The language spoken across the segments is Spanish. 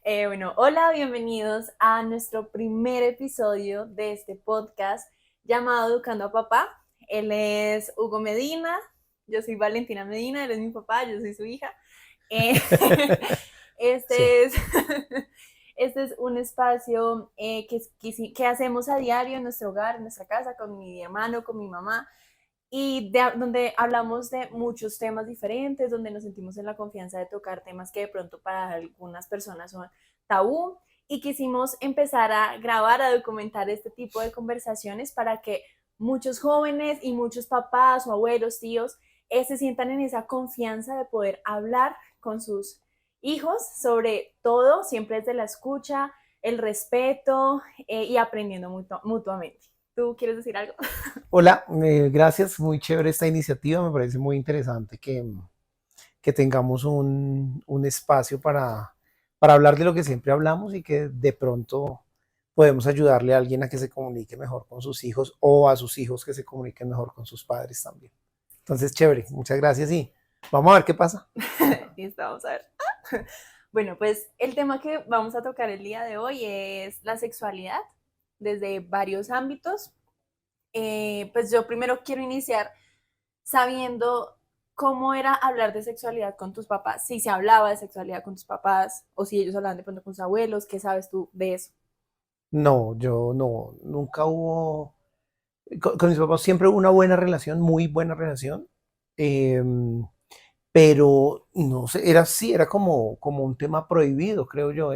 Bueno, hola, bienvenidos a nuestro primer episodio de este podcast llamado Educando a Papá. Él es Hugo Medina, yo soy Valentina Medina, él es mi papá, yo soy su hija. Eh, Sí. este es, este es un espacio que hacemos a diario en nuestro hogar, en nuestra casa, con mi hermano, con mi mamá donde hablamos de muchos temas diferentes, donde nos sentimos en la confianza de tocar temas que de pronto para algunas personas son tabú y quisimos empezar a grabar, a documentar este tipo de conversaciones para que muchos jóvenes y muchos papás o abuelos, tíos, se sientan en esa confianza de poder hablar con sus hijos sobre todo, siempre desde la escucha, el respeto y aprendiendo mutuamente. ¿Tú quieres decir algo? Hola, gracias, muy chévere esta iniciativa, me parece muy interesante que tengamos un espacio para hablar de lo que siempre hablamos y que de pronto podemos ayudarle a alguien a que se comunique mejor con sus hijos o a sus hijos que se comuniquen mejor con sus padres también. Entonces, chévere, muchas gracias y vamos a ver qué pasa. Listo, vamos a ver. Bueno, pues el tema que vamos a tocar el día de hoy es la sexualidad desde varios ámbitos. Pues yo primero quiero iniciar sabiendo cómo era hablar de sexualidad con tus papás, si se hablaba de sexualidad con tus papás o si ellos hablaban de pronto con sus abuelos, ¿qué sabes tú de eso? No, yo no, nunca hubo, con mis papás siempre hubo una buena relación, muy buena relación. em, pero no sé, era así, era como un tema prohibido, creo yo.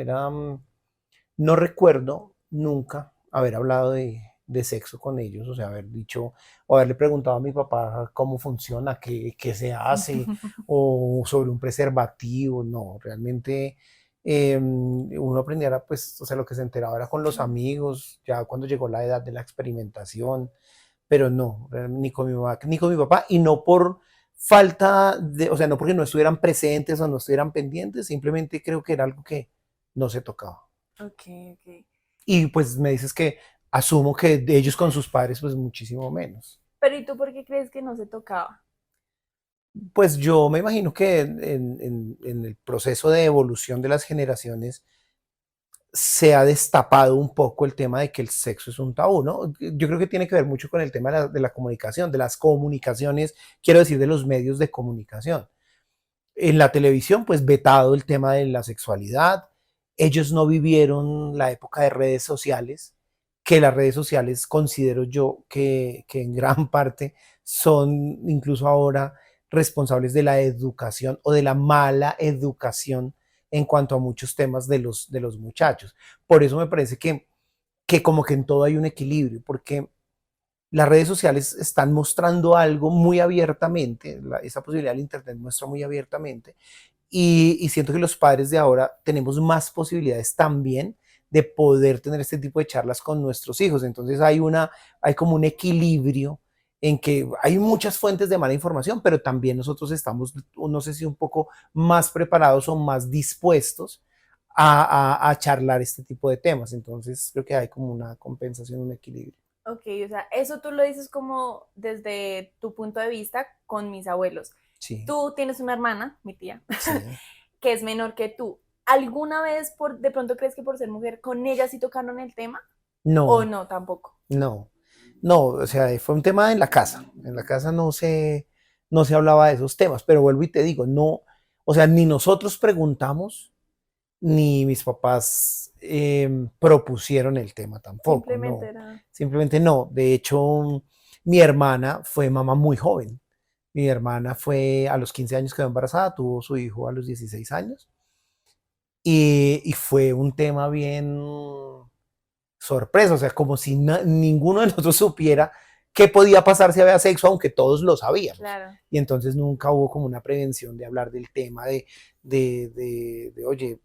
No recuerdo nunca haber hablado de sexo con ellos, o sea, haber dicho o haberle preguntado a mi papá cómo funciona, qué se hace, o sobre un preservativo. No, realmente uno aprendiera, pues, o sea, lo que se enteraba era con los amigos, ya cuando llegó la edad de la experimentación, pero no, ni con mi mamá, ni con mi papá, y no por falta de, o sea, no porque no estuvieran presentes o no estuvieran pendientes, simplemente creo que era algo que no se tocaba. Ok, ok. Y pues me dices que asumo que de ellos con sus padres, pues muchísimo menos. Pero ¿y tú por qué crees que no se tocaba? Pues yo me imagino que en el proceso de evolución de las generaciones se ha destapado un poco el tema de que el sexo es un tabú, ¿no? Yo creo que tiene que ver mucho con el tema de la comunicación, de las comunicaciones, quiero decir, de los medios de comunicación. En la televisión, pues vetado el tema de la sexualidad. Ellos no vivieron la época de redes sociales, que las redes sociales considero yo que en gran parte son incluso ahora responsables de la educación o de la mala educación en cuanto a muchos temas de los muchachos. Por eso me parece que como que en todo hay un equilibrio, porque las redes sociales están mostrando algo muy abiertamente, esa posibilidad del Internet muestra muy abiertamente, y siento que los padres de ahora tenemos más posibilidades también de poder tener este tipo de charlas con nuestros hijos. Entonces hay como un equilibrio en que hay muchas fuentes de mala información, pero también nosotros estamos, no sé si un poco más preparados o más dispuestos a charlar este tipo de temas. Entonces creo que hay como una compensación, un equilibrio. Ok, o sea, eso tú lo dices como desde tu punto de vista con mis abuelos. Sí, Tú tienes una hermana, mi tía, sí. que es menor que tú. ¿Alguna vez de pronto crees que por ser mujer con ella sí tocaron el tema? ¿O No, no tampoco? no, no, o sea, fue un tema en la casa. En la casa no se hablaba de esos temas, pero vuelvo y te digo, no, o sea, ni nosotros preguntamos, ni mis papás propusieron el tema tampoco, Simplemente no, era... simplemente no. De hecho, mi hermana fue mamá muy joven. Mi hermana fue a los 15 años quedó embarazada, tuvo su hijo a los 16 años y fue un tema bien sorpresa, o sea, como si ninguno de nosotros supiera qué podía pasar si había sexo, aunque todos lo sabíamos. Claro. Y entonces nunca hubo como una prevención de hablar del tema de oye,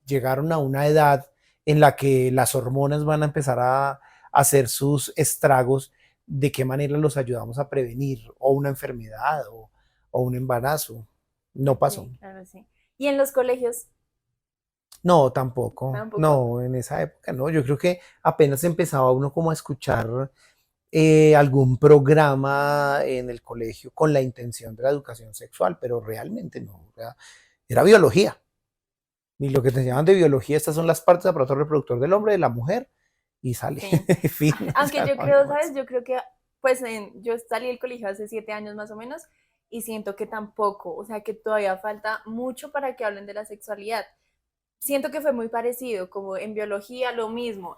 llegaron a una edad en la que las hormonas van a empezar a hacer sus estragos, de qué manera los ayudamos a prevenir, o una enfermedad, o un embarazo. No pasó. Ok, claro, sí. ¿Y en los colegios No, tampoco. tampoco? No, en esa época no. Yo creo que apenas empezaba uno como a escuchar algún programa en el colegio con la intención de la educación sexual, pero realmente no. Era biología. Y lo que te enseñaban de biología, estas son las partes del aparato reproductor del hombre, de la mujer, y sale. Sí. Fin, o Aunque sea, yo no había creo, más. ¿sabes? Yo creo que, pues, yo salí del colegio hace 7 años más o menos y siento que tampoco, o sea, que todavía falta mucho para que hablen de la sexualidad. Siento que fue muy parecido, como en biología lo mismo.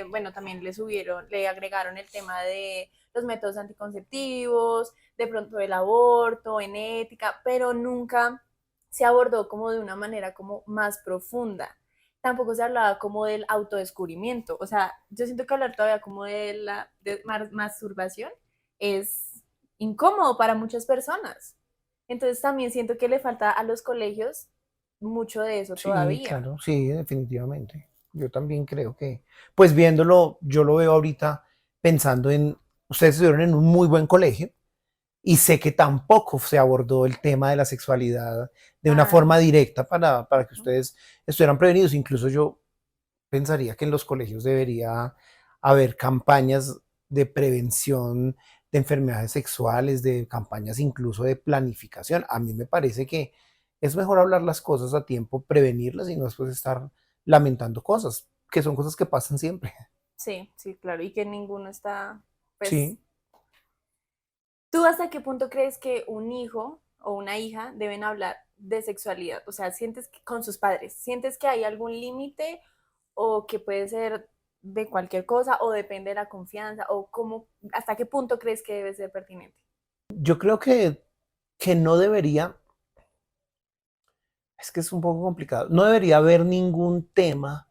Bueno, también le agregaron el tema de los métodos anticonceptivos, de pronto el aborto, en ética, pero nunca se abordó como de una manera como más profunda. Tampoco se hablaba como del autodescubrimiento. O sea, yo siento que hablar todavía como de la masturbación es incómodo para muchas personas. Entonces también siento que le falta a los colegios mucho de eso Sí, todavía. claro, sí, definitivamente. Yo también creo que, pues viéndolo, yo lo veo ahorita pensando en, ustedes estuvieron en un muy buen colegio y sé que tampoco se abordó el tema de la sexualidad de una Ah, forma directa para que ujú. ustedes estuvieran prevenidos. Incluso yo pensaría que en los colegios debería haber campañas de prevención de enfermedades sexuales, de campañas incluso de planificación. A mí me parece que es mejor hablar las cosas a tiempo, prevenirlas y no después estar lamentando cosas, que son cosas que pasan siempre. Sí, sí, claro, y que ninguno está, pues, Sí, ¿tú hasta qué punto crees que un hijo o una hija deben hablar de sexualidad? O sea, ¿sientes que con sus padres, sientes que hay algún límite o que puede ser de cualquier cosa o depende de la confianza o cómo, hasta qué punto crees que debe ser pertinente? yo creo que no debería, es que es un poco complicado, no debería haber ningún tema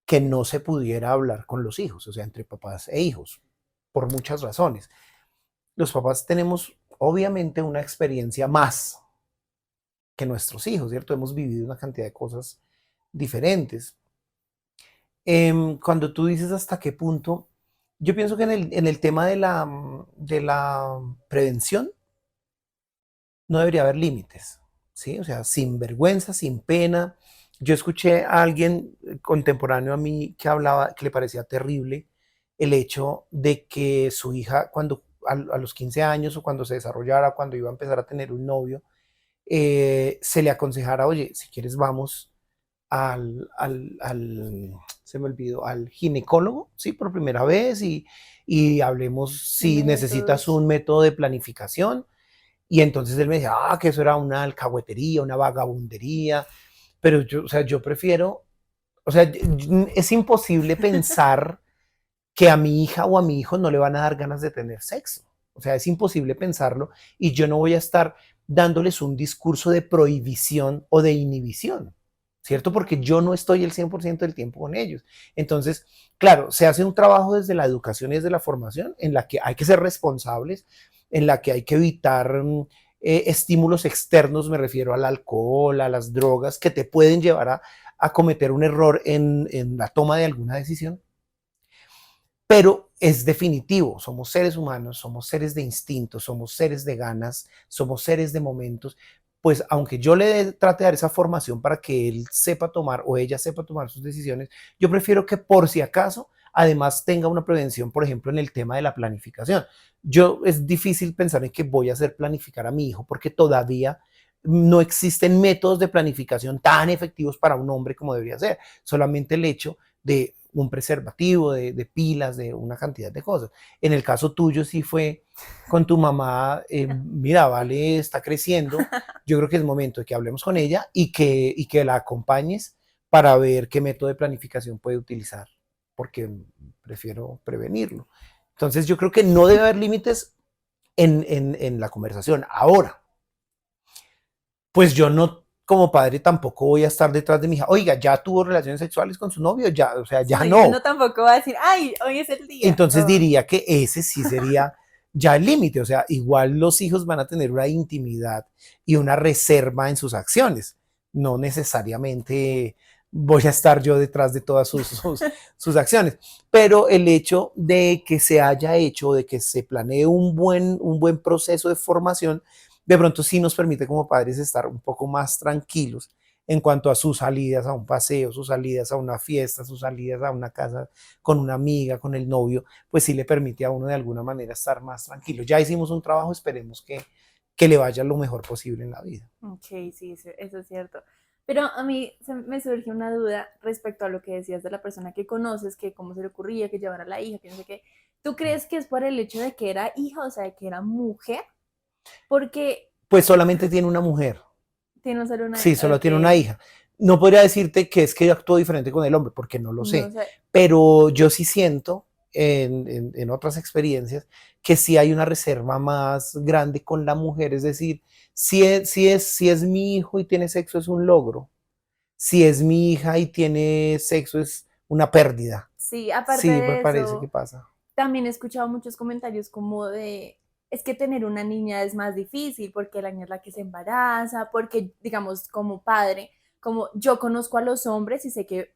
que no se pudiera hablar con los hijos, o sea, entre papás e hijos, por muchas razones. Los papás tenemos obviamente una experiencia más que nuestros hijos, ¿cierto? Hemos vivido una cantidad de cosas diferentes. Cuando tú dices hasta qué punto, yo pienso que en el tema de la prevención no debería haber límites, ¿sí? O sea, sin vergüenza, sin pena. Yo escuché a alguien contemporáneo a mí que hablaba, que le parecía terrible el hecho de que su hija, cuando a los 15 años o cuando se desarrollara, cuando iba a empezar a tener un novio, se le aconsejara, oye, si quieres vamos se me olvidó, al ginecólogo, ¿sí? Por primera vez y hablemos De si necesitas métodos. un método de planificación. Y entonces él me decía, que eso era una alcahuetería, una vagabundería, pero yo, o sea, yo prefiero, o sea, es imposible pensar que a mi hija o a mi hijo no le van a dar ganas de tener sexo. O sea, es imposible pensarlo y yo no voy a estar dándoles un discurso de prohibición o de inhibición, ¿cierto? Porque yo no estoy el 100% del tiempo con ellos. Entonces, claro, se hace un trabajo desde la educación y desde la formación en la que hay que ser responsables, en la que hay que evitar estímulos externos, me refiero al alcohol, a las drogas, que te pueden llevar a cometer un error en la toma de alguna decisión, pero es definitivo, somos seres humanos, somos seres de instintos, somos seres de ganas, somos seres de momentos, pues aunque yo trate de dar esa formación para que él sepa tomar o ella sepa tomar sus decisiones, yo prefiero que por si acaso además tenga una prevención, por ejemplo, en el tema de la planificación. Es difícil pensar en que voy a hacer planificar a mi hijo porque todavía no existen métodos de planificación tan efectivos para un hombre como debería ser. Solamente el hecho de un preservativo, de pilas, de una cantidad de cosas. En el caso tuyo sí fue con tu mamá, mira, Vale está creciendo, yo creo que es momento de que hablemos con ella y que la acompañes para ver qué método de planificación puede utilizar, porque prefiero prevenirlo. Entonces yo creo que no debe haber límites en la conversación. Ahora, pues yo no, como padre, tampoco voy a estar detrás de mi hija, oiga, ya tuvo relaciones sexuales con su novio, ya, o sea, ya Sí, no. uno tampoco va a decir, ay, hoy es el día. Entonces Oh, diría que ese sí sería ya el límite, o sea, igual los hijos van a tener una intimidad y una reserva en sus acciones, no necesariamente voy a estar yo detrás de todas sus acciones, pero el hecho de que se haya hecho, de que se planee un buen proceso de formación, de pronto sí nos permite como padres estar un poco más tranquilos en cuanto a sus salidas a un paseo, sus salidas a una fiesta, sus salidas a una casa con una amiga, con el novio, pues sí le permite a uno de alguna manera estar más tranquilo. Ya hicimos un trabajo, esperemos que le vaya lo mejor posible en la vida. ok, sí, eso es cierto. Pero a mí me surge una duda respecto a lo que decías de la persona que conoces, que cómo se le ocurría que llevara a la hija, que no sé qué. ¿Tú crees que es por el hecho de que era hija, o sea, de que era mujer? Porque Pues solamente tiene una mujer. tiene solo una... Sí, solo tiene una Ok, hija. No podría decirte que es que actuó diferente con el hombre, porque no lo no sé. sé. Pero yo sí siento en otras experiencias que sí hay una reserva más grande con la mujer. Es decir, si es mi hijo y tiene sexo es un logro. Si es mi hija y tiene sexo es una pérdida. Sí, aparte Sí, me de parece que eso, pasa. también he escuchado muchos comentarios como de, es que tener una niña es más difícil porque la niña es la que se embaraza, porque digamos como padre, como yo conozco a los hombres y sé que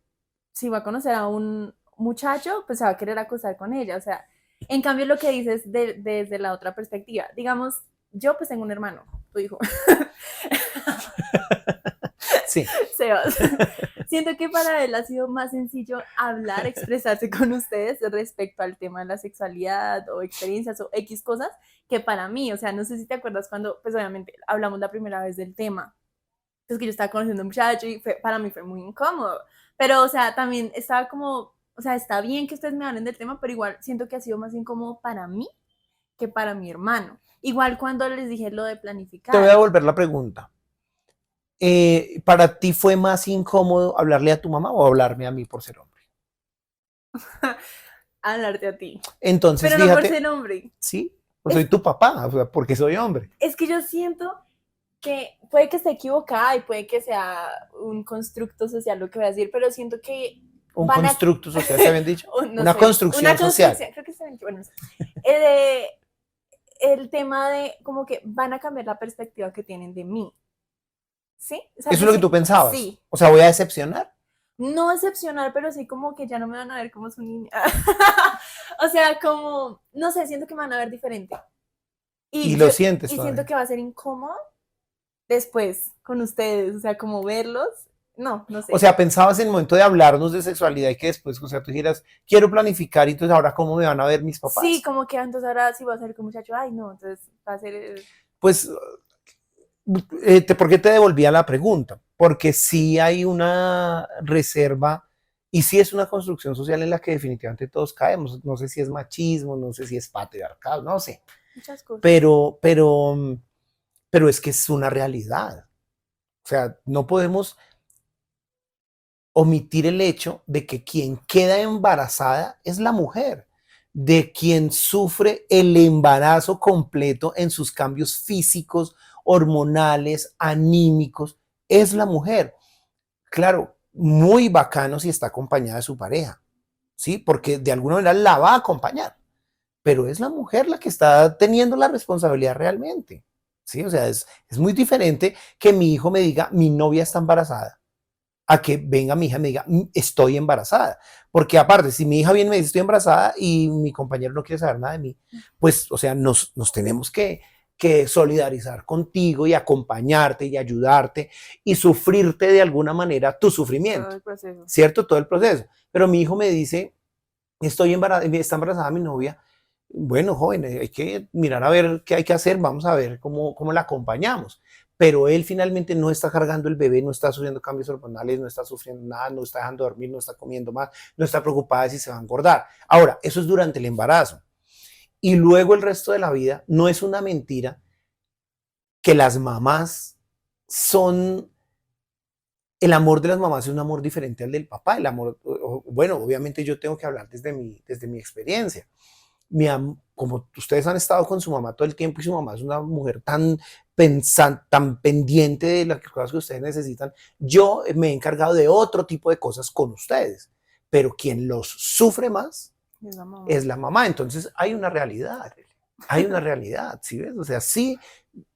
si va a conocer a un muchacho, pues se va a querer acostar con ella, o sea, en cambio lo que dices desde la otra perspectiva, digamos, yo pues tengo un hermano, tu hijo, Sí. Sebas. Siento que para él ha sido más sencillo hablar, expresarse con ustedes respecto al tema de la sexualidad o experiencias o X cosas que para mí. O sea, no sé si te acuerdas cuando, pues obviamente hablamos la primera vez del tema. Es que yo estaba conociendo a un muchacho y para mí fue muy incómodo. Pero, o sea, también estaba como, o sea, está bien que ustedes me hablen del tema, pero igual siento que ha sido más incómodo para mí que para mi hermano. Igual cuando les dije lo de Te voy planificar. a volver la pregunta. ¿Para ti fue más incómodo hablarle a tu mamá o hablarme a mí por ser hombre? Hablarte a ti. Entonces, Pero no por fíjate, ser hombre. sí, pues Es, soy tu papá, o sea, porque soy hombre. es que yo siento que puede que esté equivocada y puede que sea un constructo social lo que voy a decir, pero siento que Un van a, constructo social, ¿te habían dicho? no Una sé, una construcción social. construcción, creo que está bien, bueno, no sé. Eh, el tema de como que van a cambiar la perspectiva que tienen de mí, ¿sí? O sea, Eso yo es lo que tú sí, pensabas. sí, O sea, voy a decepcionar. no excepcional, pero sí como que ya no me van a ver como su niña. O sea, como, no sé, siento que me van a ver diferente. Y Y yo, lo sientes y siento todavía. que va a ser incómodo después con ustedes, o sea, como verlos, no, no O sé. sea, pensabas en el momento de hablarnos de sexualidad y que después, o sea, tú dijeras, quiero planificar y entonces ahora cómo me van a ver mis Sí, papás. como que entonces ahora sí va a ser con muchacho, ay, no, entonces va a ser, Pues, ¿por qué te devolvía la pregunta? Porque sí hay una reserva y sí es una construcción social en la que definitivamente todos caemos. No sé si es machismo, no sé si es patriarcado, no sé. muchas cosas. Pero es que es una realidad. O sea, no podemos omitir el hecho de que quien queda embarazada es la mujer, de quien sufre el embarazo completo en sus cambios físicos, hormonales, anímicos, es la mujer. Claro, muy bacano si está acompañada de su pareja, ¿sí? Porque de alguna manera la va a acompañar, pero es la mujer la que está teniendo la responsabilidad realmente, ¿sí? O sea, es muy diferente que mi hijo me diga, mi novia está embarazada a que venga mi hija y me diga, estoy embarazada. Porque aparte, si mi hija viene y me dice, estoy embarazada y mi compañero no quiere saber nada de mí, pues, o sea, nos tenemos que solidarizar contigo y acompañarte y ayudarte y sufrirte de alguna manera tu Todo sufrimiento, el proceso. ¿cierto? Todo el proceso. Pero mi hijo me dice, estoy embarazada, está embarazada mi novia. Bueno, joven, hay que mirar a ver qué hay que hacer, vamos a ver cómo la acompañamos. Pero él finalmente no está cargando el bebé, no está sufriendo cambios hormonales, no está sufriendo nada, no está dejando dormir, no está comiendo más, no está preocupada de si se va a engordar. Ahora, eso es durante el embarazo. Y luego el resto de la vida no es una mentira que las mamás son, el amor de las mamás es un amor diferente al del papá. El amor, bueno, obviamente yo tengo que hablar desde mi experiencia. Como ustedes han estado con su mamá todo el tiempo y su mamá es una mujer tan pendiente de las cosas que ustedes necesitan, yo me he encargado de otro tipo de cosas con ustedes, pero quien los sufre más Es la mamá. es la mamá. Entonces hay una realidad, ¿sí ves? O sea, sí,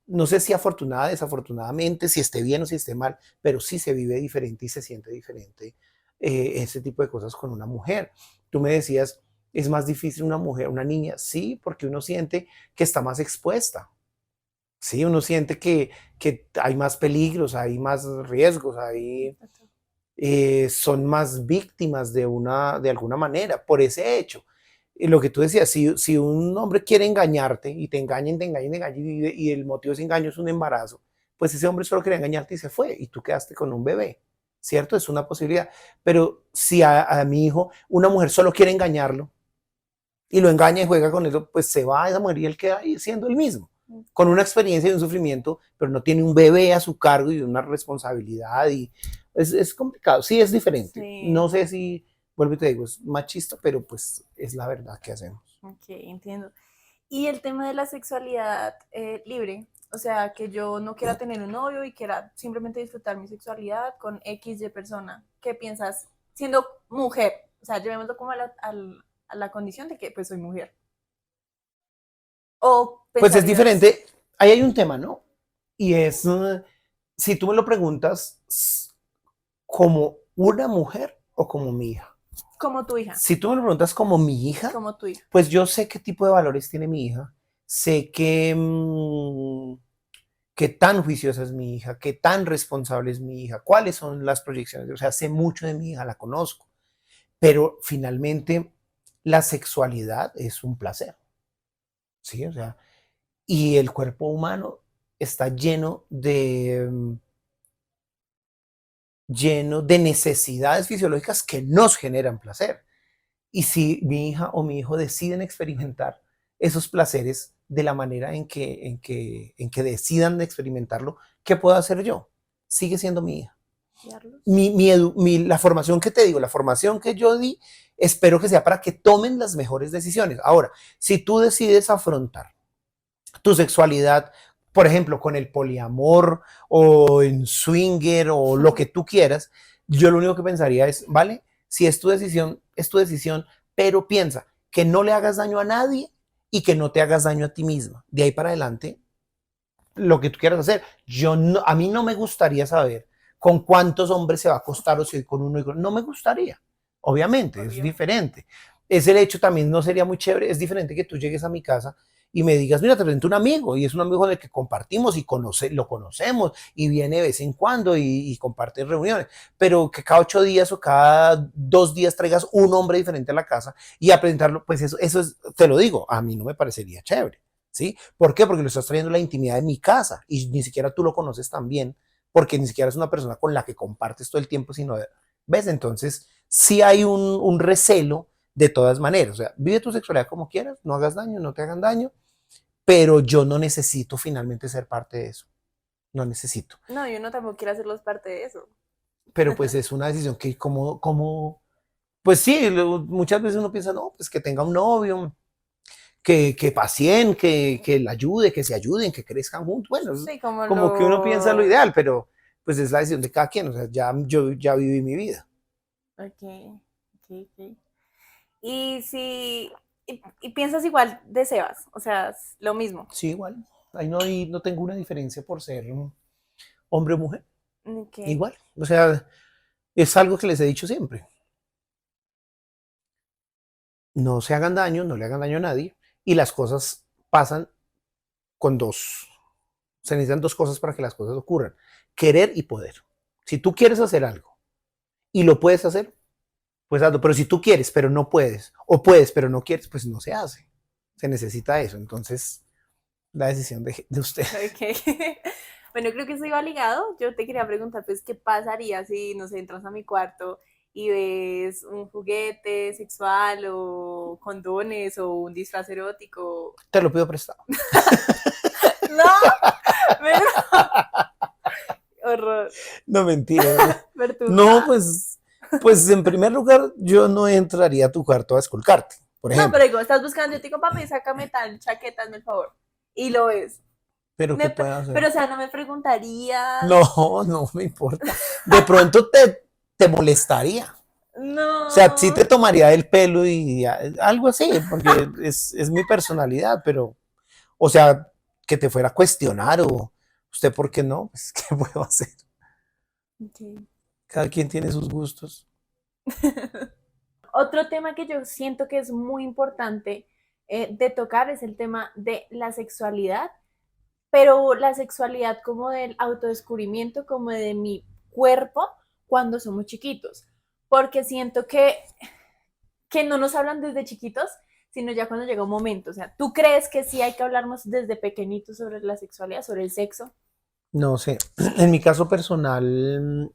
no sé si afortunada, desafortunadamente, si esté bien o si esté mal, pero sí se vive diferente y se siente diferente ese tipo de cosas con una mujer. Tú me decías, es más difícil una mujer, una niña, sí, porque uno siente que está más expuesta, sí, uno siente que hay más peligros, hay más riesgos, son más víctimas de alguna manera por ese hecho. Y lo que tú decías, si un hombre quiere engañarte y te engañen, y el motivo de ese engaño es un embarazo, pues ese hombre solo quería engañarte y se fue, y tú quedaste con un bebé, ¿cierto? Es una posibilidad. Pero si a mi hijo una mujer solo quiere engañarlo y lo engaña y juega con eso, pues se va a esa mujer y él queda ahí siendo el mismo, con una experiencia y un sufrimiento, pero no tiene un bebé a su cargo y una responsabilidad, y es complicado, sí es diferente. Sí, No sé si, vuelvo y te digo, es machista, pero pues es la verdad que hacemos. ok, entiendo. Y el tema de la sexualidad libre, o sea, que yo no quiera tener un novio y quiera simplemente disfrutar mi sexualidad con X y persona. ¿Qué piensas siendo mujer? O sea, llevémoslo como a la condición de que pues soy mujer. ¿O Pues es pensarías diferente, ahí hay un tema, ¿no? Y es, si tú me lo preguntas, como una mujer o como mi hija. como tu hija? Si tú me lo preguntas como mi hija, Como tu hija. pues yo sé qué tipo de valores tiene mi hija, sé que, qué tan juiciosa es mi hija, qué tan responsable es mi hija, cuáles son las proyecciones, o sea, sé mucho de mi hija, la conozco, pero finalmente la sexualidad es un placer, ¿sí? O sea, y el cuerpo humano está lleno de necesidades fisiológicas que nos generan placer. Y si mi hija o mi hijo deciden experimentar esos placeres de la manera en que decidan experimentarlo, ¿qué puedo hacer yo? Sigue siendo mi hija. La formación que te digo, la formación que yo di, espero que sea para que tomen las mejores decisiones. Ahora, si tú decides afrontar tu sexualidad, por ejemplo, con el poliamor o en swinger o lo que tú quieras, yo lo único que pensaría es, ¿vale? Si es tu decisión, pero piensa que no le hagas daño a nadie y que no te hagas daño a ti misma. De ahí para adelante, lo que tú quieras hacer. A mí no me gustaría saber con cuántos hombres se va a acostar o si con uno. No me gustaría. Obviamente, es Obvio. diferente. Es el hecho también, no sería muy chévere. Es diferente que tú llegues a mi casa y me digas, mira, te presento un amigo, y es un amigo con el que compartimos y lo conocemos y viene de vez en cuando y comparte reuniones, pero que cada 8 días o cada 2 días traigas un hombre diferente a la casa y a presentarlo, pues eso es, te lo digo, a mí no me parecería chévere. ¿Sí? ¿Por qué? Porque lo estás trayendo a la intimidad de mi casa y ni siquiera tú lo conoces tan bien, porque ni siquiera es una persona con la que compartes todo el tiempo, sino, ¿ves? Entonces, sí hay un recelo de todas maneras. O sea, vive tu sexualidad como quieras, no hagas daño, no te hagan daño, pero yo no necesito finalmente ser parte de eso. No necesito. No, yo no tampoco quiero hacerlos parte de eso. Pero pues es una decisión que pues sí, muchas veces uno piensa, no, pues que tenga un novio, que pacien, que la ayude, que se ayuden, que crezcan juntos. Bueno, es Sí, como como que uno piensa lo lo... ideal, pero pues es la decisión de cada quien. O sea, yo ya viví mi vida. Ok, ok, ok. Y si... y piensas igual de Sebas, o sea, es lo mismo. Sí, igual. Ahí no tengo una diferencia por ser hombre o mujer. Ok, Igual. O sea, es algo que les he dicho siempre. No se hagan daño, no le hagan daño a nadie. Y las cosas pasan con dos. Se necesitan dos cosas para que las cosas ocurran. Querer y poder. Si tú quieres hacer algo y lo puedes hacer, pues hazlo. Pero si tú quieres, pero no puedes, o puedes, pero no quieres, pues no se hace. Se necesita eso. Entonces, la decisión de usted. ok. Bueno, creo que eso iba ligado. Yo te quería preguntar, pues, ¿qué pasaría si, no sé, entras a mi cuarto y ves un juguete sexual o condones o un disfraz erótico? Te lo pido prestado. No, pero horror, No, mentira. No, perturbada. pues en primer lugar, yo no entraría a tu cuarto a esculcarte, por No, pero ejemplo. digo, estás buscando, yo te digo, papi, sácame tal chaqueta, hazme el favor. Y lo ves. Pero ¿qué puedo hacer? Pero, o sea, no me preguntarías. No me importa. De pronto te molestaría. O sea, sí No. te tomaría el pelo y algo así, porque es mi personalidad, pero, o sea, que te fuera a cuestionar o usted, ¿por qué no? Pues, ¿qué puedo hacer? Okay. Cada quien tiene sus gustos. Otro tema que yo siento que es muy importante de tocar es el tema de la sexualidad, pero la sexualidad como del autodescubrimiento, como de mi cuerpo cuando somos chiquitos, porque siento que no nos hablan desde chiquitos, sino ya cuando llega un momento. O sea, ¿tú crees que sí hay que hablarnos desde pequeñitos sobre la sexualidad, sobre el sexo? No sé, en mi caso personal,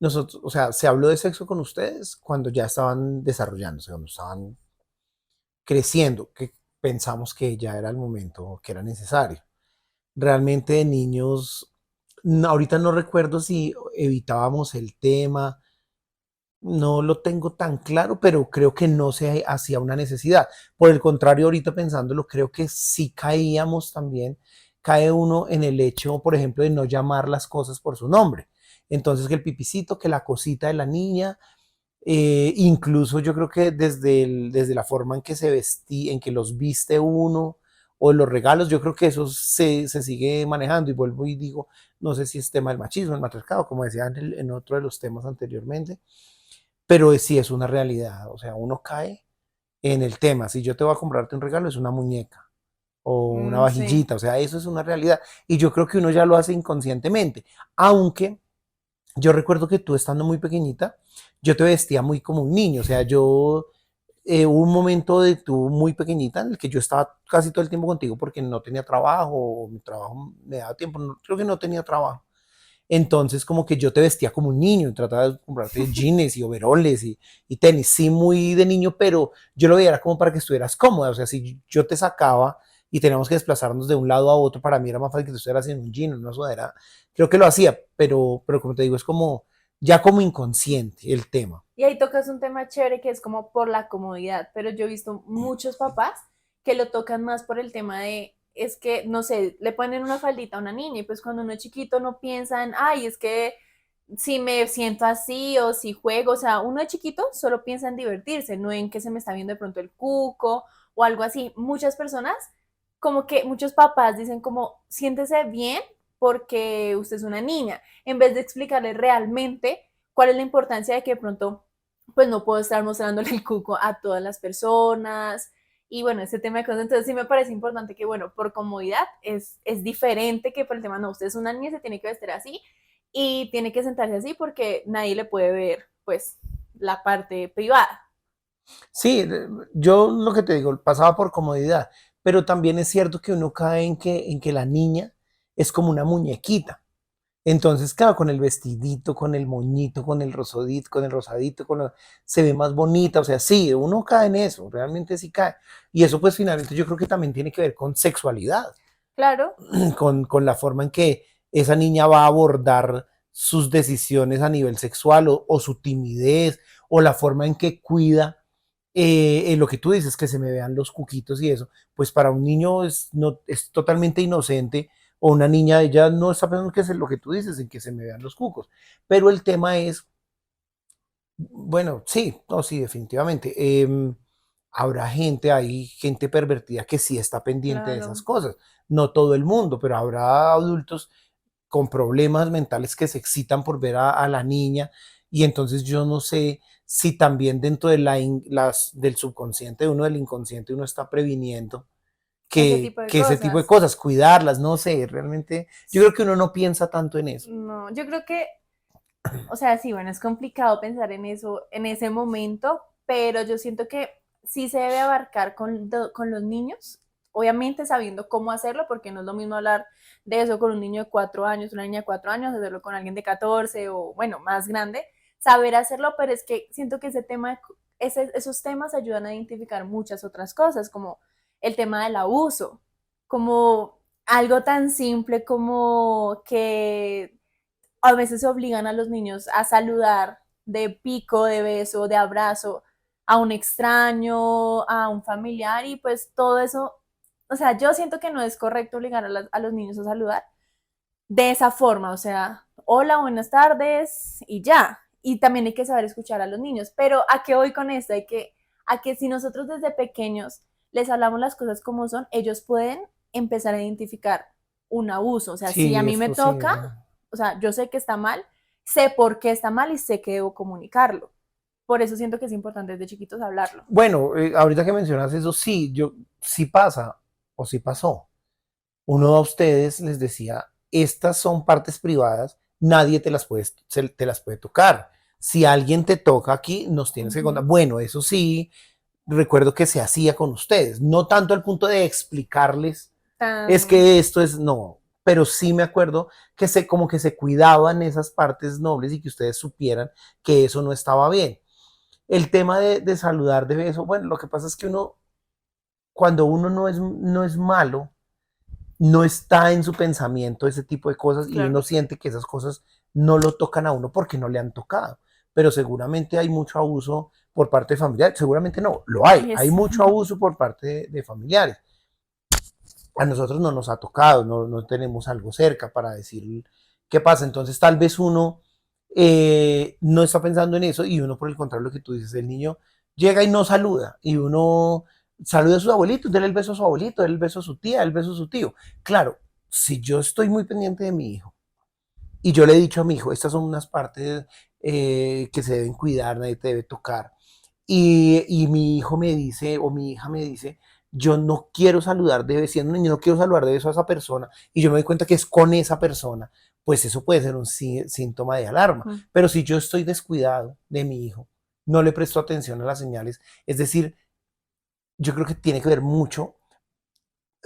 nosotros, o sea, se habló de sexo con ustedes cuando ya estaban desarrollándose, cuando estaban creciendo, que pensamos que ya era el momento, que era necesario. Realmente de niños, ahorita no recuerdo si evitábamos el tema, no lo tengo tan claro, pero creo que no se hacía una necesidad. Por el contrario, ahorita pensándolo, creo que sí caíamos también, cae uno en el hecho, por ejemplo, de no llamar las cosas por su nombre. Entonces, que el pipicito, que la cosita de la niña, incluso yo creo que desde la forma en que se vestí, en que los viste uno, o los regalos, yo creo que eso se sigue manejando y vuelvo y digo, no sé si es tema del machismo, el matriarcado, como decía en otro de los temas anteriormente, pero sí es una realidad, o sea, uno cae en el tema, si yo te voy a comprarte un regalo es una muñeca o una Sí. vajillita, o sea, eso es una realidad y yo creo que uno ya lo hace inconscientemente, aunque yo recuerdo que tú estando muy pequeñita, yo te vestía muy como un niño, o sea, hubo un momento de tú muy pequeñita en el que yo estaba casi todo el tiempo contigo porque no tenía trabajo, o mi trabajo me daba tiempo, creo que no tenía trabajo. Entonces, como que yo te vestía como un niño, trataba de comprarte jeans y overoles y tenis, sí, muy de niño, pero yo lo veía era como para que estuvieras cómoda. O sea, si yo te sacaba y teníamos que desplazarnos de un lado a otro, para mí era más fácil que tú estuvieras en un jean, en una sudadera. Creo que lo hacía, pero como te digo, es como ya como inconsciente el tema. Y ahí tocas un tema chévere que es como por la comodidad, pero yo he visto muchos papás que lo tocan más por el tema de, es que, no sé, le ponen una faldita a una niña y pues cuando uno es chiquito no piensa en, ay, es que si me siento así o si juego, o sea, uno de chiquito solo piensa en divertirse, no en que se me está viendo de pronto el cuco o algo así. Muchas personas, como que muchos papás dicen como, siéntese bien porque usted es una niña, en vez de explicarle realmente cuál es la importancia de que de pronto pues no puedo estar mostrándole el cuco a todas las personas. Y bueno, ese tema de cosas, entonces sí me parece importante que, bueno, por comodidad es diferente que por el tema, no, usted es una niña, se tiene que vestir así y tiene que sentarse así porque nadie le puede ver, pues, la parte privada. Sí, yo lo que te digo, pasaba por comodidad, pero también es cierto que uno cae en que la niña es como una muñequita. Entonces, claro, con el vestidito, con el moñito, con el rosadito, se ve más bonita. O sea, sí, uno cae en eso, realmente sí cae. Y eso pues finalmente yo creo que también tiene que ver con sexualidad, Claro, con la forma en que esa niña va a abordar sus decisiones a nivel sexual o su timidez o la forma en que cuida lo que tú dices, que se me vean los cuquitos y eso, pues para un niño es, no, es totalmente inocente o una niña, ella no está pensando que es lo que tú dices, en que se me vean los cucos. Pero el tema es, bueno, sí, no, sí, definitivamente. Habrá gente, hay gente pervertida que sí está pendiente de esas claro. cosas. No todo el mundo, pero habrá adultos con problemas mentales que se excitan por ver a la niña y entonces yo no sé si también dentro de del subconsciente de uno, del inconsciente, uno está previniendo Ese tipo de que ese tipo de cosas. cosas, cuidarlas, no sé, realmente yo creo que uno no piensa tanto en eso. No, yo creo que, o sea, sí, bueno, es complicado pensar en eso en ese momento, pero yo siento que sí se debe abarcar con los niños, obviamente sabiendo cómo hacerlo, porque no es lo mismo hablar de eso con un niño de 4 años, una niña de 4 años, hacerlo con alguien de 14 o, bueno, más grande, saber hacerlo, pero es que siento que ese tema, esos temas ayudan a identificar muchas otras cosas, como el tema del abuso, como algo tan simple como que a veces obligan a los niños a saludar de pico, de beso, de abrazo a un extraño, a un familiar y pues todo eso, o sea, yo siento que no es correcto obligar a los niños a saludar de esa forma, o sea, hola, buenas tardes y ya. Y también hay que saber escuchar a los niños, pero ¿a qué voy con esto? A que si nosotros desde pequeños les hablamos las cosas como son, ellos pueden empezar a identificar un abuso, o sea, si a Sí, mí es me toca, posible. o sea, yo sé que está mal, sé por qué está mal y sé que debo comunicarlo. Por eso siento que es importante desde chiquitos hablarlo. Bueno, ahorita que mencionas eso, sí, yo, sí pasa o sí pasó. Uno a ustedes les decía, estas son partes privadas, nadie te las puede tocar. Si alguien te toca aquí, nos tienes que contar. Ujú. Bueno, eso sí, recuerdo que se hacía con ustedes, no tanto al punto de explicarles, es Tan, que esto es, no. pero sí me acuerdo que como que se cuidaban esas partes nobles y que ustedes supieran que eso no estaba bien. El tema de saludar de beso, bueno, lo que pasa es que uno, cuando uno no es malo, no está en su pensamiento ese tipo de cosas y Claro. uno siente que esas cosas no lo tocan a uno porque no le han tocado. Pero seguramente hay mucho abuso por parte de familiares, seguramente no, lo hay Es, mucho abuso por parte de familiares. A nosotros no nos ha tocado, no tenemos algo cerca para decir qué pasa. Entonces tal vez uno no está pensando en eso y uno por el contrario lo que tú dices, el niño llega y no saluda y uno saluda a su abuelito, déle el beso a su abuelito, déle el beso a su tía, déle el beso a su tío. Claro, si yo estoy muy pendiente de mi hijo y yo le he dicho a mi hijo, estas son unas partes que se deben cuidar, nadie te debe tocar. Y mi hijo me dice, o mi hija me dice, yo no quiero saludar de beso, siendo un niño, no quiero saludar de beso a esa persona, y yo me doy cuenta que es con esa persona, pues eso puede ser un síntoma de alarma. ujú. Pero si yo estoy descuidado de mi hijo, no le presto atención a las señales, es decir, yo creo que tiene que ver mucho.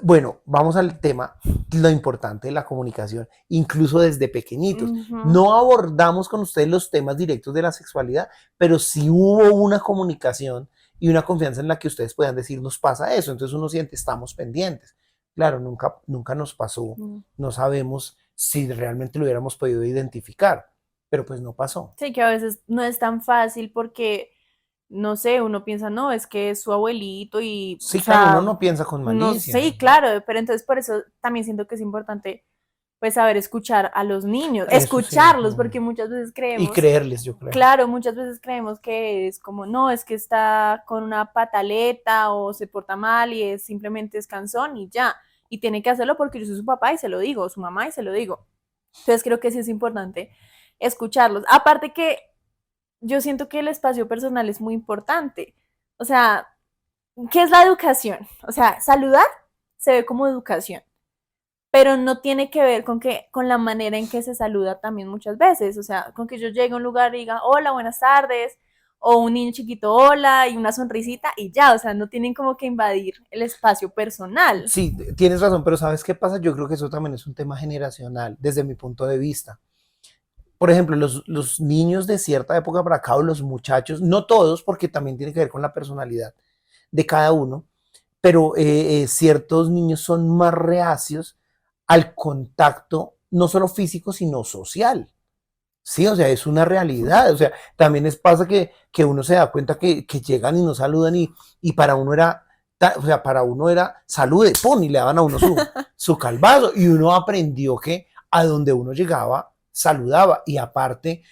Bueno, vamos al tema, lo importante de la comunicación, incluso desde pequeñitos. Ujú. No abordamos con ustedes los temas directos de la sexualidad, pero sí hubo una comunicación y una confianza en la que ustedes puedan decir, nos pasa eso. Entonces uno siente, estamos pendientes. Claro, nunca nos pasó, Mm. no sabemos si realmente lo hubiéramos podido identificar, pero pues no pasó. Sí, que a veces no es tan fácil porque, no sé, uno piensa, no, es que es su abuelito y, o Sí, claro, uno sea, no piensa con no malicia. sé, claro, pero entonces por eso también siento que es importante, pues, saber escuchar a los niños, Eso sí. escucharlos, porque muchas veces Y creemos, creerles, yo creo. claro, muchas veces creemos que es como, no, es que está con una pataleta o se porta mal y es simplemente es cansón y ya, y tiene que hacerlo porque yo soy su papá y se lo digo, su mamá y se lo digo. Entonces creo que sí es importante escucharlos. Aparte que yo siento que el espacio personal es muy importante. O sea, ¿qué es la educación? O sea, saludar se ve como educación, pero no tiene que ver con la manera en que se saluda también muchas veces. O sea, con que yo llegue a un lugar y diga, hola, buenas tardes, o un niño chiquito, hola, y una sonrisita, y ya, o sea, no tienen como que invadir el espacio personal. Sí, tienes razón, pero ¿sabes qué pasa? Yo creo que eso también es un tema generacional, desde mi punto de vista. Por ejemplo, los niños de cierta época para acá, o los muchachos, no todos, porque también tiene que ver con la personalidad de cada uno, pero ciertos niños son más reacios al contacto, no solo físico, sino social. Sí, o sea, es una realidad. O sea, también pasa que uno se da cuenta que llegan y nos saludan y para uno era, o sea, para uno era salude, pum, y le daban a uno su calvazo. Y uno aprendió que a donde uno llegaba, saludaba. Y aparte,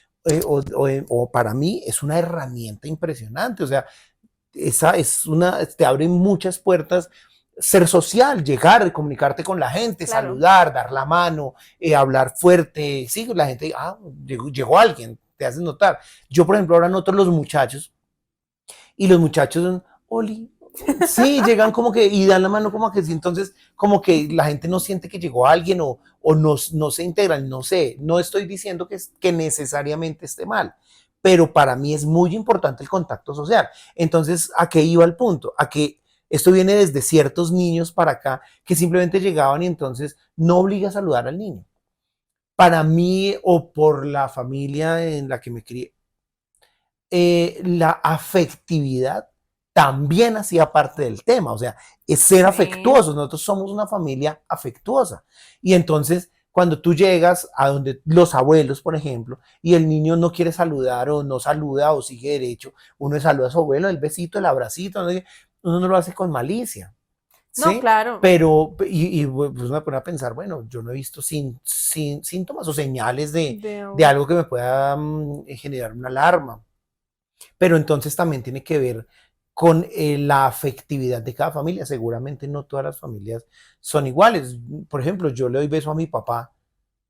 o para mí, es una herramienta impresionante. O sea, te abre muchas puertas ser social, llegar, comunicarte con la gente, Claro. saludar, dar la mano, hablar fuerte, sí, la gente, llegó alguien, te haces notar. Yo, por ejemplo, ahora noto los muchachos y los muchachos son, Oli, sí, llegan como que y dan la mano como que sí, entonces como que la gente no siente que llegó alguien o no se integran, no sé, no estoy diciendo que necesariamente esté mal, pero para mí es muy importante el contacto social. Entonces, ¿a qué iba el punto? A que esto viene desde ciertos niños para acá que simplemente llegaban y entonces no obliga a saludar al niño. Para mí o por la familia en la que me crié, la afectividad también hacía parte del tema, o sea, es ser Sí. afectuosos, nosotros somos una familia afectuosa. Y entonces, cuando tú llegas a donde los abuelos, por ejemplo, y el niño no quiere saludar o no saluda o sigue derecho, uno le saluda a su abuelo, el besito, el abracito, ¿no? Uno no lo hace con malicia, No, ¿sí? claro. Pero, pues me pone a pensar, bueno, yo no he visto síntomas o señales De, de algo que me pueda generar una alarma, pero entonces también tiene que ver con la afectividad de cada familia. Seguramente no todas las familias son iguales. Por ejemplo, yo le doy beso a mi papá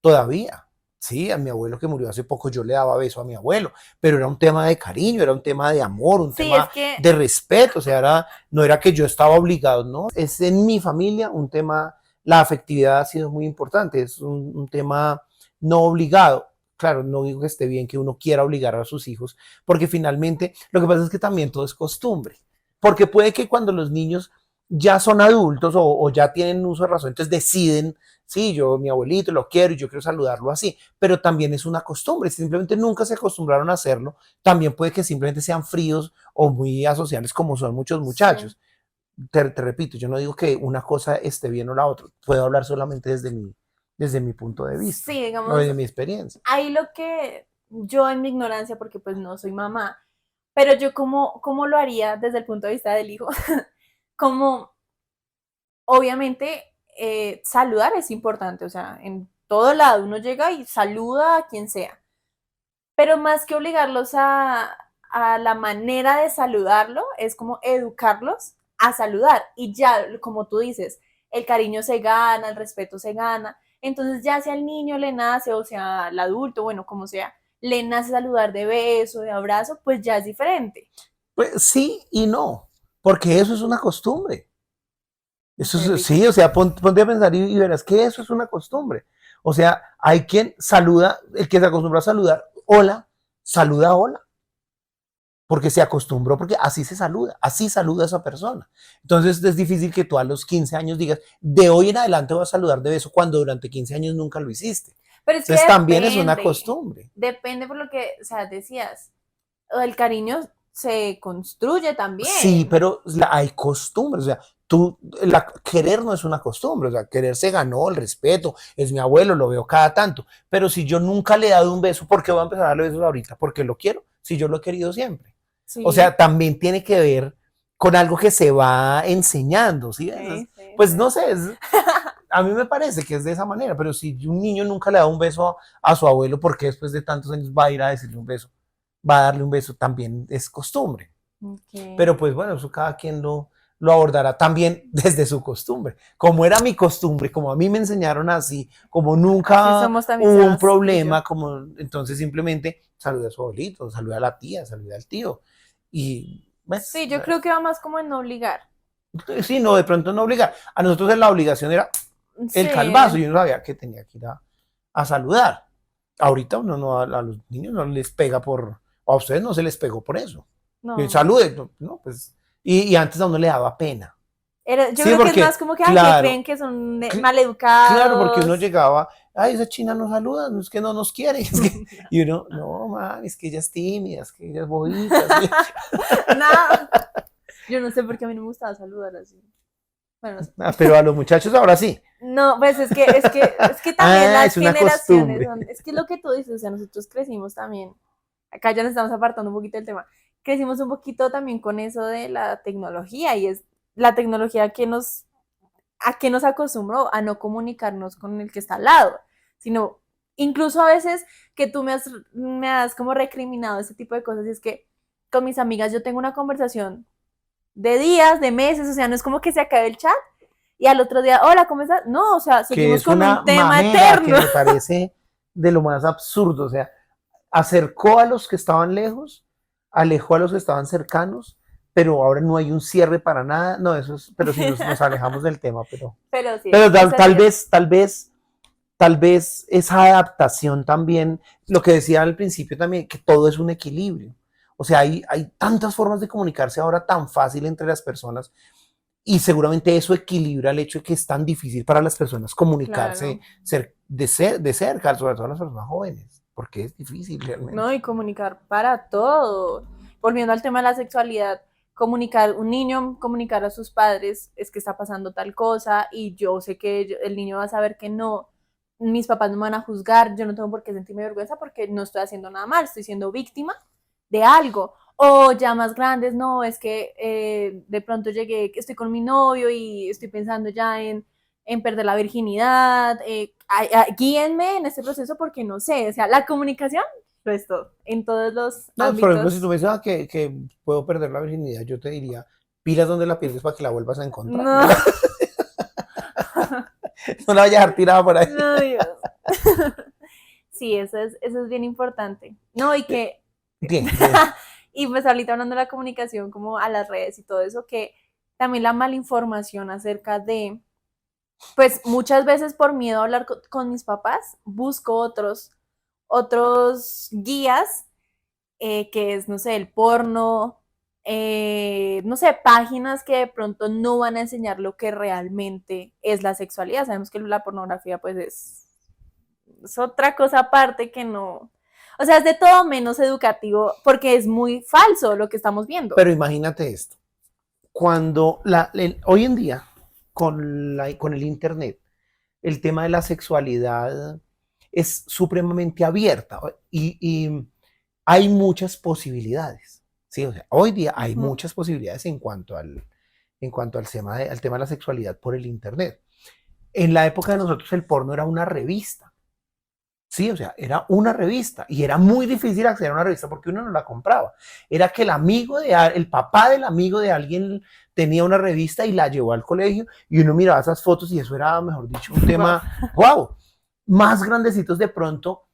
todavía. Sí, a mi abuelo que murió hace poco yo le daba beso a mi abuelo, pero era un tema de cariño, era un tema de amor, un sí, es tema que de respeto, o sea, no era que yo estaba obligado, no, es en mi familia un tema, la afectividad ha sido muy importante, es un tema no obligado. Claro, no digo que esté bien que uno quiera obligar a sus hijos, porque finalmente lo que pasa es que también todo es costumbre. Porque puede que cuando los niños ya son adultos o ya tienen uso de razón, entonces deciden sí, yo, mi abuelito, lo quiero y yo quiero saludarlo así, pero también es una costumbre, si simplemente nunca se acostumbraron a hacerlo, también puede que simplemente sean fríos o muy asociables como son muchos Sí, muchachos. Te repito, yo no digo que una cosa esté bien o la otra, puedo hablar solamente desde mi punto de vista, sí, o digamos, desde mi experiencia. ahí lo que yo en mi ignorancia, porque pues no soy mamá, pero yo cómo lo haría desde el punto de vista del hijo, como obviamente saludar es importante, o sea, en todo lado uno llega y saluda a quien sea, pero más que obligarlos a la manera de saludarlo, es como educarlos a saludar y ya, como tú dices, el cariño se gana, el respeto se gana, entonces ya sea el niño le nace o sea el adulto, bueno, como sea, le nace saludar de beso, de abrazo, pues ya es diferente. Pues sí y no, porque eso es una costumbre. Eso Qué es, rico. sí, o sea, ponte a pensar y verás que eso es una costumbre. O sea, hay quien saluda, el que se acostumbra a saludar, hola, saluda hola, porque se acostumbró, porque así saluda a esa persona. Entonces es difícil que tú a los 15 años digas, de hoy en adelante voy a saludar de beso cuando durante 15 años nunca lo hiciste. Pero es que Entonces también es una costumbre. depende por lo que, o sea, decías, el cariño se construye Sí, también. pero hay costumbres, o sea, querer no es una costumbre, o sea, querer se ganó el respeto, es mi abuelo, lo veo cada tanto, pero si yo nunca le he dado un beso, ¿por qué voy a empezar a darle besos ahorita? Porque lo quiero, si yo lo he querido siempre. O Sí, sea, también tiene que ver con algo que se va enseñando, ¿sí? sí, sí, Pues no sí. sé, a mí me parece que es de esa manera, pero si un niño nunca le da un beso a su abuelo, ¿por qué después de tantos años va a ir a decirle un beso? Va a darle un beso, también es costumbre. Okay. Pero pues bueno, eso cada quien lo abordará también desde su costumbre. Como era mi costumbre, como a mí me enseñaron así, como Así nunca somos también hubo un Sebas y yo. problema, como entonces simplemente saludé a su abuelito, saludé a la tía, saludé al tío. Y pues, Sí, yo creo que va más como en no obligar. sí, no, de pronto no obligar. A nosotros la obligación era el calvazo Sí, y uno sabía que tenía que ir a saludar. Ahorita uno no, a los niños no les pega o a ustedes no se les pegó por eso. no. Salude, no, no, pues, y antes a uno le daba pena. Yo Sí, creo que es más porque, como que, ay, que claro, creen que son cl- claro, porque uno maleducados. llegaba, ay, esa china nos saluda, no es que no nos quiere, y uno, no, mami, es que ella es tímida, es que ella es bobita, ¿sí? No, yo no sé por qué a mí no me gustaba saludar así. Bueno, no sé. Pero a los muchachos ahora sí. No, pues es que también Ah, las es una generaciones costumbre. son, es que lo que tú dices, o sea, nosotros crecimos también, acá ya nos estamos apartando un poquito del tema, crecimos un poquito también con eso de la tecnología y es la tecnología a que nos acostumbró a no comunicarnos con el que está al lado, sino incluso a veces que tú me has como recriminado ese tipo de cosas y es que con mis amigas yo tengo una conversación de días, de meses, o sea, no es como que se acabe el chat y al otro día, hola, ¿cómo estás? No, o sea, Que seguimos es con una un tema mamera que eterno. me parece de lo más absurdo, o sea, acercó a los que estaban lejos, alejó a los que estaban cercanos, pero ahora no hay un cierre para nada. No, eso es, pero si nos alejamos del tema, Pero sí, pero es así es. tal vez esa adaptación también, lo que decía al principio también, que todo es un equilibrio. O sea, hay tantas formas de comunicarse ahora tan fácil entre las personas y seguramente eso equilibra el hecho de que es tan difícil para las personas comunicarse Claro. de cerca, sobre todo las personas jóvenes, porque es difícil No, realmente. y comunicar para todo. Volviendo al tema de la sexualidad, comunicar, un niño comunicar a sus padres es que está pasando tal cosa y yo sé que el niño va a saber que no, mis papás no me van a juzgar, yo no tengo por qué sentirme vergüenza porque no estoy haciendo nada mal, estoy siendo víctima de algo. O ya más grandes, no, es que de pronto llegué, estoy con mi novio y estoy pensando ya en perder la virginidad. Guíenme en este proceso porque no sé, o sea, la comunicación lo es todo, en todos los No, por ejemplo, si tú ámbitos. me dices que puedo perder la virginidad, yo te diría, pilas donde la pierdes para que la vuelvas a encontrar. No, No la, no la vayas a dejar tirada por ahí. no, Dios. Sí, eso es bien importante. No, y que, Bien, bien. y pues ahorita hablando de la comunicación como a las redes y todo eso, que también la mala información acerca de, pues muchas veces por miedo a hablar con mis papás, busco otros guías, que es, no sé, el porno, no sé, páginas que de pronto no van a enseñar lo que realmente es la sexualidad. Sabemos que la pornografía pues es otra cosa aparte que no, o sea, es de todo menos educativo porque es muy falso lo que estamos viendo. Pero imagínate esto, cuando hoy en día, con el Internet, el tema de la sexualidad es supremamente abierta y hay muchas posibilidades. ¿Sí? O sea, hoy día hay Ujú. muchas posibilidades en cuanto al tema de la sexualidad por el Internet. En la época de nosotros el porno era una revista. Sí, o sea, era una revista y era muy difícil acceder a una revista porque uno no la compraba. Era que el papá del amigo de alguien tenía una revista y la llevó al colegio y uno miraba esas fotos y eso era, mejor dicho, un Wow. tema, wow, más grandecitos de pronto.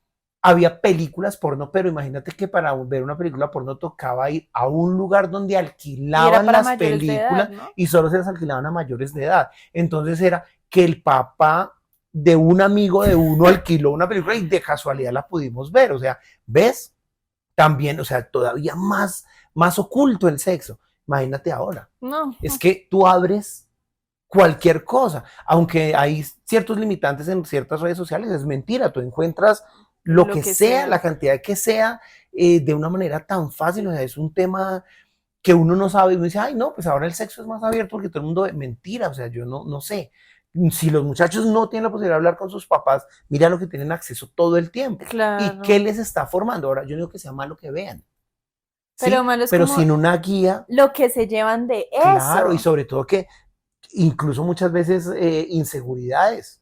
Había películas porno, pero imagínate que para ver una película porno tocaba ir a un lugar donde Y era alquilaban para las mayores de edad, películas ¿no? y solo se las alquilaban a mayores de edad. Entonces era que el papá de un amigo de uno alquiló una película y de casualidad la pudimos ver. O sea, ¿ves? También, o sea, todavía más oculto el sexo. Imagínate ahora. No, Es que tú abres cualquier cosa, aunque hay ciertos limitantes en ciertas redes sociales, es mentira, tú encuentras lo lo que que sea, la sea. cantidad que sea, de una manera tan fácil, o sea, es un tema que uno no sabe y uno dice, ay, no, pues ahora el sexo es más abierto porque todo el mundo, mentira, o sea, yo no sé. Si los muchachos no tienen la posibilidad de hablar con sus papás, mira lo que tienen acceso todo el tiempo. ¿Y qué Claro. les está formando? Ahora, yo no digo que sea malo que vean, Pero ¿sí? malo es Pero como sin una guía, lo que se llevan de claro, y eso. sobre todo que incluso muchas veces inseguridades.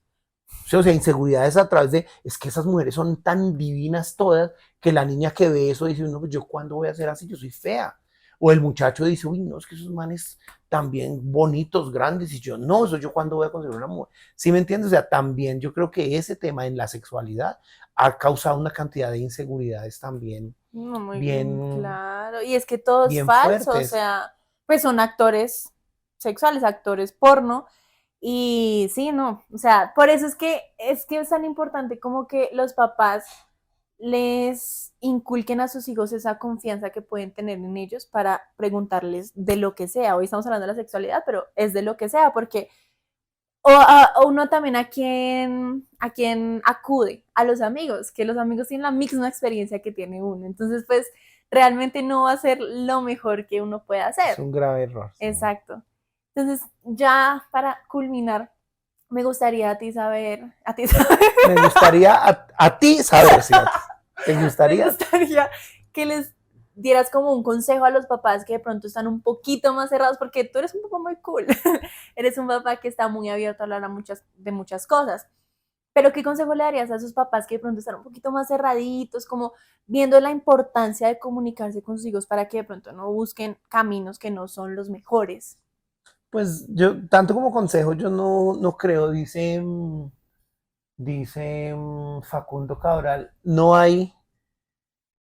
O sea, inseguridades a través de, es que esas mujeres son tan divinas todas, que la niña que ve eso dice, no, pues yo cuándo voy a ser así, yo soy fea. O el muchacho dice, uy, no, es que esos manes también bonitos, grandes, y yo, no, eso yo cuándo voy a conseguir una mujer. ¿Sí me entiendes? O sea, también yo creo que ese tema en la sexualidad ha causado una cantidad de inseguridades también No, muy bien, claro. Y es que todo es bien falso, o fuertes. sea, pues son actores sexuales, actores porno. Y sí, no, o sea, por eso es que es tan importante como que los papás les inculquen a sus hijos esa confianza que pueden tener en ellos para preguntarles de lo que sea. Hoy estamos hablando de la sexualidad, pero es de lo que sea, porque o uno también a quien acude, a los amigos, que los amigos tienen la misma experiencia que tiene uno. Entonces, pues, realmente no va a ser lo mejor que uno pueda Es hacer. un grave error. Sí. Exacto. Entonces, ya para culminar, me gustaría a ti saber, Me gustaría a ti saber, si te me gustaría. gustaría que les dieras como un consejo a los papás que de pronto están un poquito más cerrados, porque tú eres un papá muy cool, eres un papá que está muy abierto a hablar de muchas cosas. Pero ¿qué consejo le darías a esos papás que de pronto están un poquito más cerraditos, como viendo la importancia de comunicarse con sus hijos para que de pronto no busquen caminos que no son los mejores? Pues yo, tanto como consejo, yo no creo, dice Facundo Cabral, no hay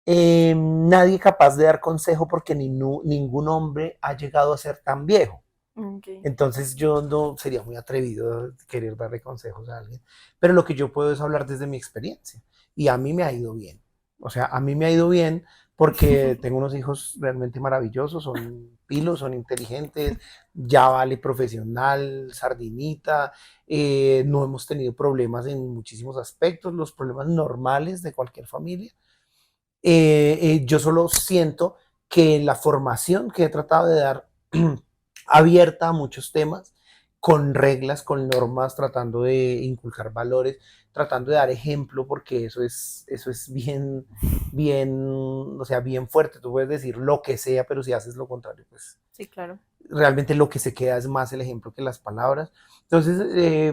nadie capaz de dar consejo porque ningún hombre ha llegado a ser tan viejo. Okay. Entonces yo no sería muy atrevido a querer darle consejos a alguien. Pero lo que yo puedo es hablar desde mi experiencia. Y a mí me ha ido bien. O sea, a mí me ha ido bien porque tengo unos hijos realmente maravillosos, son pilos, son inteligentes, ya vale profesional, sardinita, no hemos tenido problemas en muchísimos aspectos, los problemas normales de cualquier familia. Yo solo siento que la formación que he tratado de dar abierta a muchos temas, con reglas, con normas, tratando de inculcar valores, tratando de dar ejemplo, porque eso es o sea, bien fuerte. Tú puedes decir lo que sea, pero si haces lo contrario, pues Sí, claro. realmente lo que se queda es más el ejemplo que las palabras. Entonces,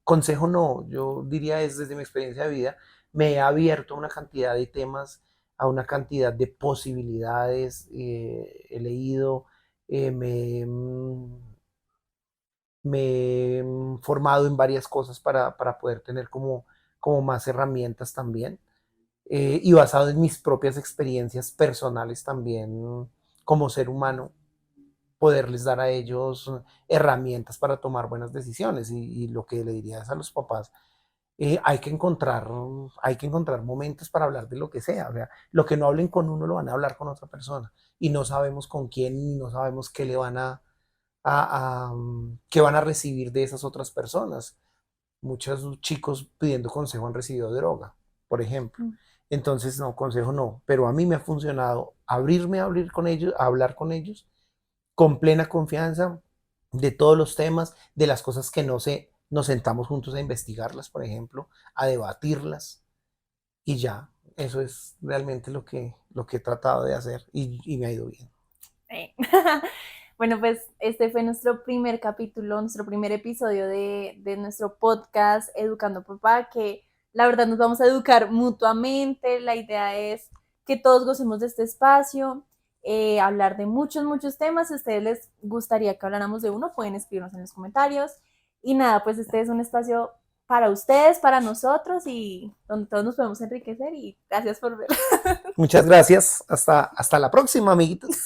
consejo no, yo diría es desde mi experiencia de vida, me he abierto a una cantidad de temas, a una cantidad de posibilidades, he leído, me he formado en varias cosas para poder tener como más herramientas también, y basado en mis propias experiencias personales también como ser humano, poderles dar a ellos herramientas para tomar buenas decisiones. Y lo que le diría es a los papás, hay que encontrar momentos para hablar de lo que sea. O sea, lo que no hablen con uno lo van a hablar con otra persona y no sabemos con quién y no sabemos qué le van qué van a recibir de esas otras personas. Muchos chicos pidiendo consejo han recibido droga, por ejemplo. Mm. Entonces, no, consejo no, pero a mí me ha funcionado abrirme a abrir con ellos, a hablar con ellos con plena confianza de todos los temas, de las cosas que no sé, nos sentamos juntos a investigarlas, por ejemplo, a debatirlas y ya, eso es realmente lo que he tratado de hacer y me ha ido bien. Eh. Bueno, pues este fue nuestro primer capítulo, nuestro primer episodio de nuestro podcast Educando Papá, que la verdad nos vamos a educar mutuamente. La idea es que todos gocemos de este espacio, hablar de muchos, muchos temas. Si a ustedes les gustaría que habláramos de uno, pueden escribirnos en los comentarios. Y nada, pues este es un espacio para ustedes, para nosotros y donde todos nos podemos enriquecer y gracias por ver. Muchas gracias, hasta la próxima, amiguitos.